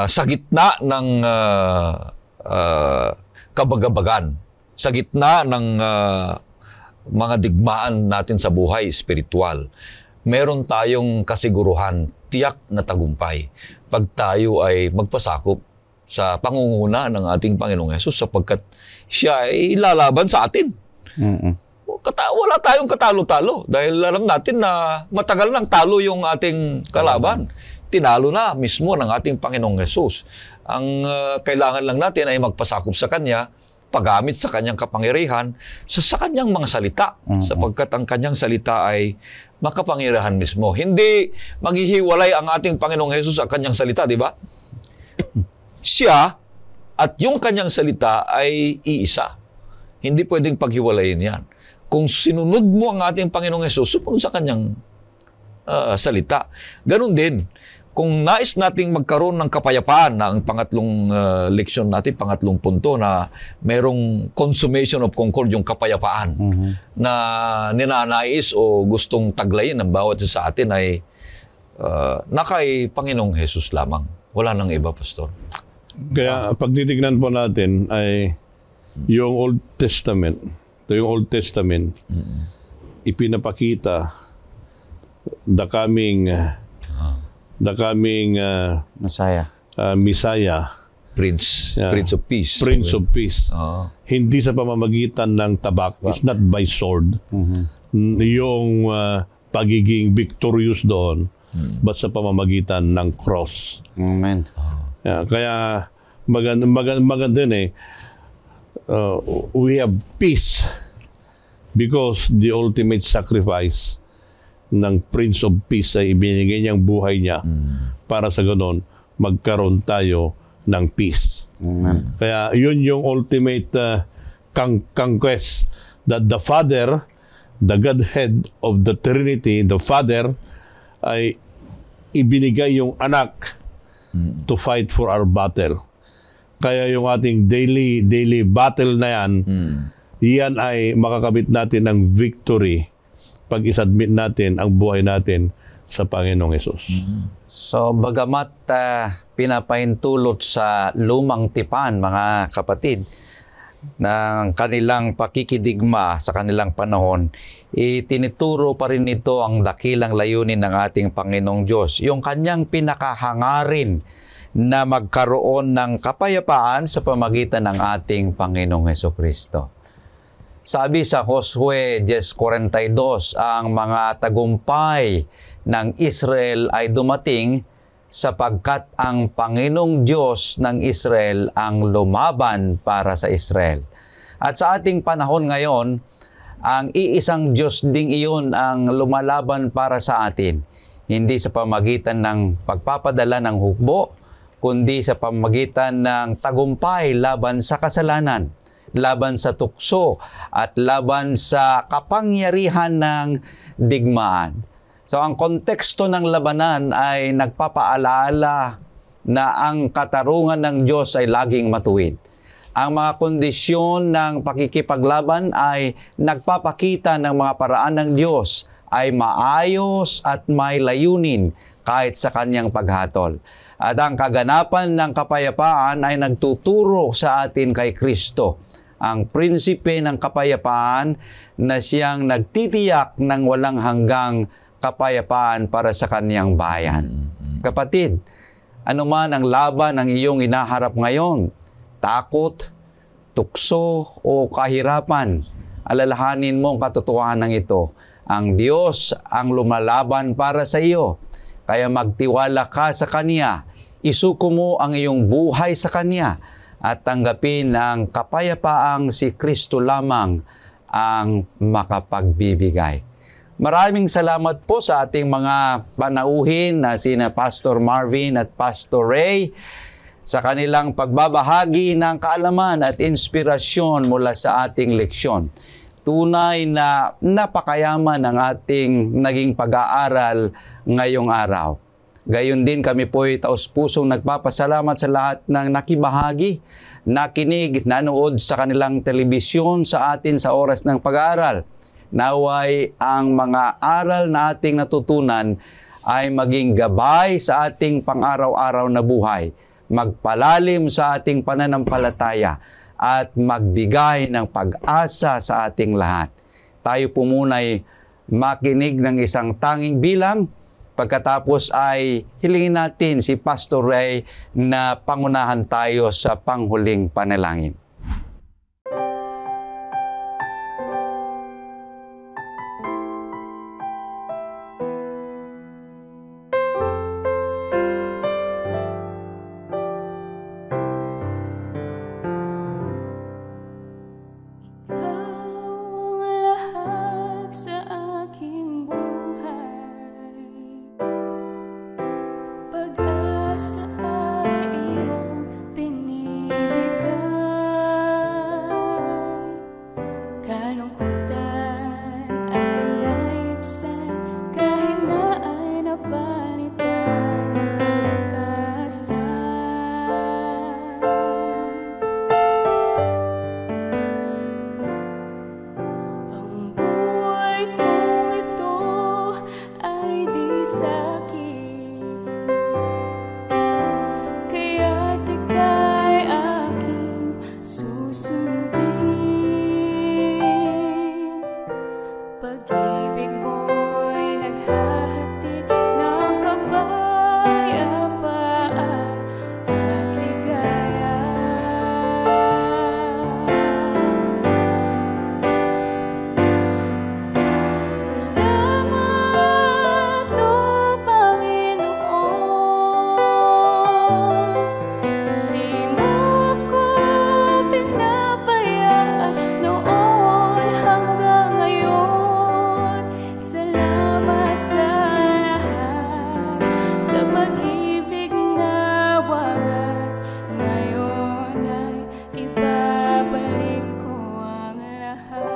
sa gitna ng kabagabagan, sa gitna ng mga digmaan natin sa buhay spiritual, meron tayong kasiguruhan, tiyak na tagumpay pag tayo ay magpasakop sa pangunguna ng ating Panginoong Hesus, sapagkat siya ay lalaban sa atin. Wala tayong katalo-talo dahil alam natin na matagal nang talo yung ating kalaban. Tinalo na mismo ng ating Panginoong Hesus. Ang kailangan lang natin ay magpasakop sa Kanya, paggamit sa Kanyang kapangyarihan, sa Kanyang mga salita, sapagkat ang Kanyang salita ay makapangyarihan mismo. Hindi maghihiwalay ang ating Panginoong Hesus sa Kanyang salita, di ba? Siya at yung Kanyang salita ay iisa. Hindi pwedeng paghiwalayin yan. Kung sinunod mo ang ating Panginoong Hesus, sumunod sa Kanyang salita. Ganon din, kung nais nating magkaroon ng kapayapaan, na ang pangatlong leksyon natin, pangatlong punto, na merong consummation of concord, yung kapayapaan na ninanais o gustong taglayin ng bawat isa sa atin, ay na kay Panginoong Jesus lamang. Wala nang iba, Pastor. Kaya pag titignan po natin ay yung Old Testament, ipinapakita the coming Messiah. Messiah, Prince of Peace. Prince of Peace. Oo. Hindi sa pamamagitan ng tabak. It's not by sword. Yung pagiging victorious doon, but sa pamamagitan ng cross. Amen. Kaya maganda din we have peace because the ultimate sacrifice ng Prince of Peace ay ibinigay niyang buhay niya para sa ganon magkaroon tayo ng peace. Kaya yun yung ultimate conquest that the Father, the Godhead of the Trinity, the Father, ay ibinigay yung anak to fight for our battle. Kaya yung ating daily battle na yan, yan ay makakabit natin ng victory pag isubmit natin ang buhay natin sa Panginoong Hesus. So, bagamat pinapahintulot sa lumang tipan, mga kapatid, ng kanilang pakikidigma sa kanilang panahon, itinituro pa rin ito ang dakilang layunin ng ating Panginoong Diyos. Yung kanyang pinakahangarin na magkaroon ng kapayapaan sa pamagitan ng ating Panginoong Hesukristo. Sabi sa Josue 10:42, ang mga tagumpay ng Israel ay dumating sapagkat ang Panginoong Diyos ng Israel ang lumaban para sa Israel. At sa ating panahon ngayon, ang iisang Diyos ding iyon ang lumalaban para sa atin. Hindi sa pamagitan ng pagpapadala ng hukbo, kundi sa pamagitan ng tagumpay laban sa kasalanan, laban sa tukso, at laban sa kapangyarihan ng digmaan. So ang konteksto ng labanan ay nagpapaalaala na ang katarungan ng Diyos ay laging matuwid. Ang mga kondisyon ng pakikipaglaban ay nagpapakita ng mga paraan ng Diyos ay maayos at may layunin kahit sa kanyang paghatol. At ang kaganapan ng kapayapaan ay nagtuturo sa atin kay Kristo, ang prinsipe ng kapayapaan na siyang nagtitiyak ng walang hanggang kapayapaan para sa kaniyang bayan. Kapatid, anuman ang laban ng iyong inaharap ngayon, takot, tukso o kahirapan, alalahanin mo ang katotohanan ito. Ang Diyos ang lumalaban para sa iyo. Kaya magtiwala ka sa Kanya, isuko mo ang iyong buhay sa Kanya, at tanggapin ang kapayapaang si Kristo lamang ang makapagbibigay. Maraming salamat po sa ating mga panauhin na sina Pastor Marvin at Pastor Ray sa kanilang pagbabahagi ng kaalaman at inspirasyon mula sa ating leksyon. Tunay na napakayaman ang ating naging pag-aaral ngayong araw. Gayon din kami po ay taos-pusong nagpapasalamat sa lahat ng nakibahagi, nakinig, nanood sa kanilang telebisyon sa atin sa oras ng pag-aaral. Naway ang mga aral na ating natutunan ay maging gabay sa ating pang-araw-araw na buhay, magpalalim sa ating pananampalataya, at magbigay ng pag-asa sa ating lahat. Tayo po muna'y makinig ng isang tanging bilang. Pagkatapos ay hilingin natin si Pastor Ray na pangunahan tayo sa panghuling panalangin. Pag-asa ay iyong pinibigay. pag-ibig mo'y naghahatid ng kapayapaan at ligaya. Salamat, O Panginoon, di mo ako pinabayaan noon hanggang ngayon. Salamat sa lahat, sa pag-ibig na wagas. Ngayon ay ibabalik ko ang lahat.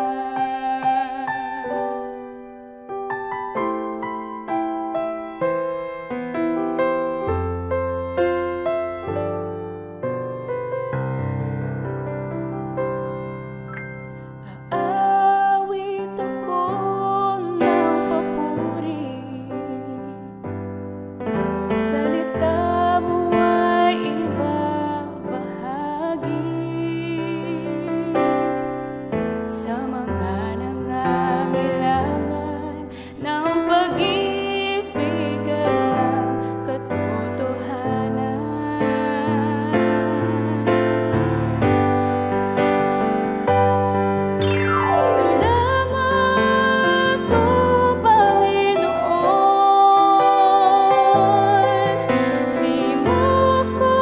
Aawit ako ng papuri, salita mo ay ibabahagi sa mga nangangailangan ng pag-ibig at ng katotohanan. Salamat, O Panginoon, di mo ako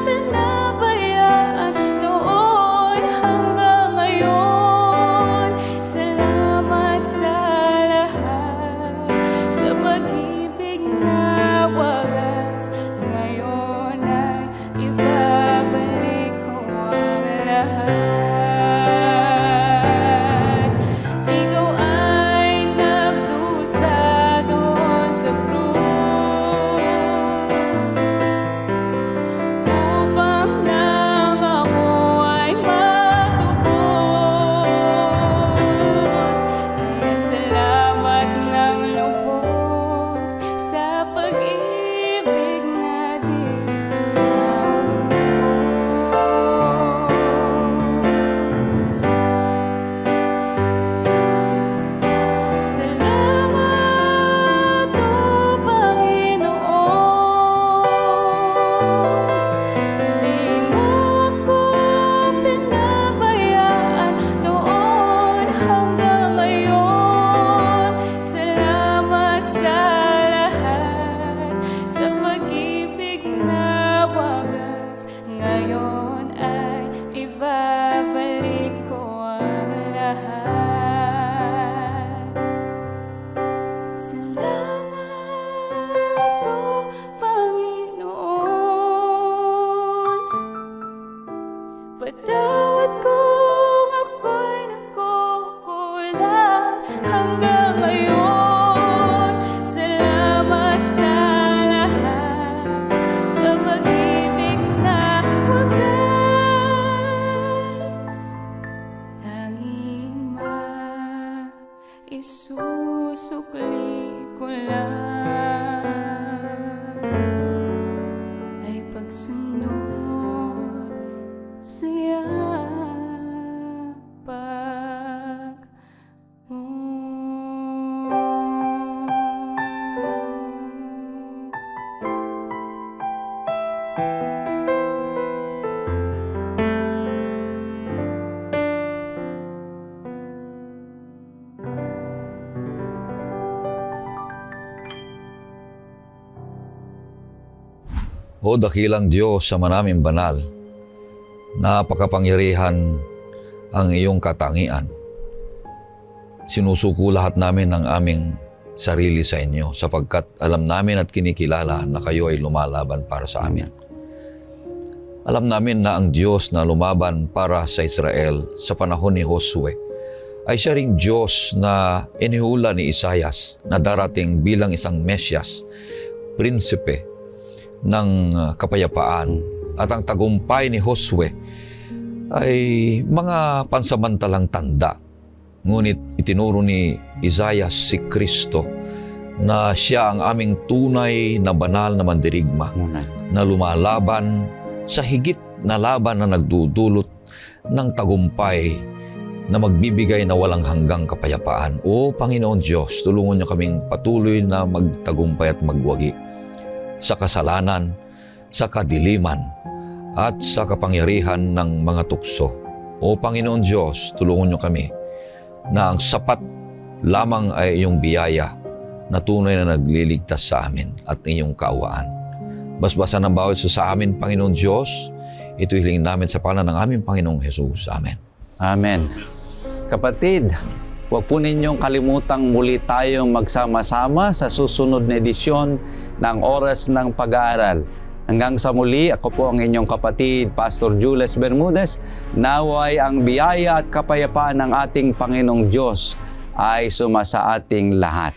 pinabayaan noon hanggang ngayon. Salamat sa lahat, sa pag-ibig na wagas. Ngayon ay ibabalik ko ang lahat. Ikaw ay nagdusa doon sa krus upang nang ako ay matubos. Kaya salamat ng lubos sa pag-ibig na di naubos. Salamat, O Panginoon, di mo ako pinabayaan noon hanggang ngayon. Salamat sa lahat, sa pag-ibig na wagas. Ngayon ay ibabalik ko ang lahat. Salamat, O Panginoon, patawad kung ako'y nagkukulang hanggang ngayon. Salamat sa lahat, sa pag-ibig na wagas. Tanging maisusukli ko lang ay pagsunod sa yapak mo. O dakilang Diyos sa manaming banal, napakapangyarihan ang iyong katangian. Sinusuko lahat namin ang aming sarili sa inyo sapagkat alam namin at kinikilala na kayo ay lumalaban para sa amin. Alam namin na ang Diyos na lumaban para sa Israel sa panahon ni Josue ay siya ring Diyos na inihula ni Isaias na darating bilang isang Mesyas, prinsipe ng kapayapaan. At ang tagumpay ni Josue ay mga pansamantalang tanda. Ngunit itinuro ni Isaias si Kristo na siya ang aming tunay na banal na mandirigma na lumalaban sa higit na laban na nagdudulot ng tagumpay na magbibigay na walang hanggang kapayapaan. O Panginoon Diyos, tulungan niyo kaming patuloy na magtagumpay at magwagi sa kasalanan, sa kadiliman, at sa kapangyarihan ng mga tukso. O Panginoon Diyos, tulungan niyo kami na ang sapat lamang ay iyong biyaya na tunay na nagliligtas sa amin at iyong kaawaan. Basbasan ng bawat isa sa amin, Panginoon Diyos. Ito hiling namin sa pangalan ng aming Panginoong Jesus. Amen. Amen. Kapatid, huwag po ninyong kalimutang muli tayong magsama-sama sa susunod na edisyon ng Oras ng Pag-aaral. Hanggang sa muli, ako po ang inyong kapatid, Pastor Jules Bermudez. Naway ang biyaya at kapayapaan ng ating Panginoong Diyos ay sumasa ating lahat.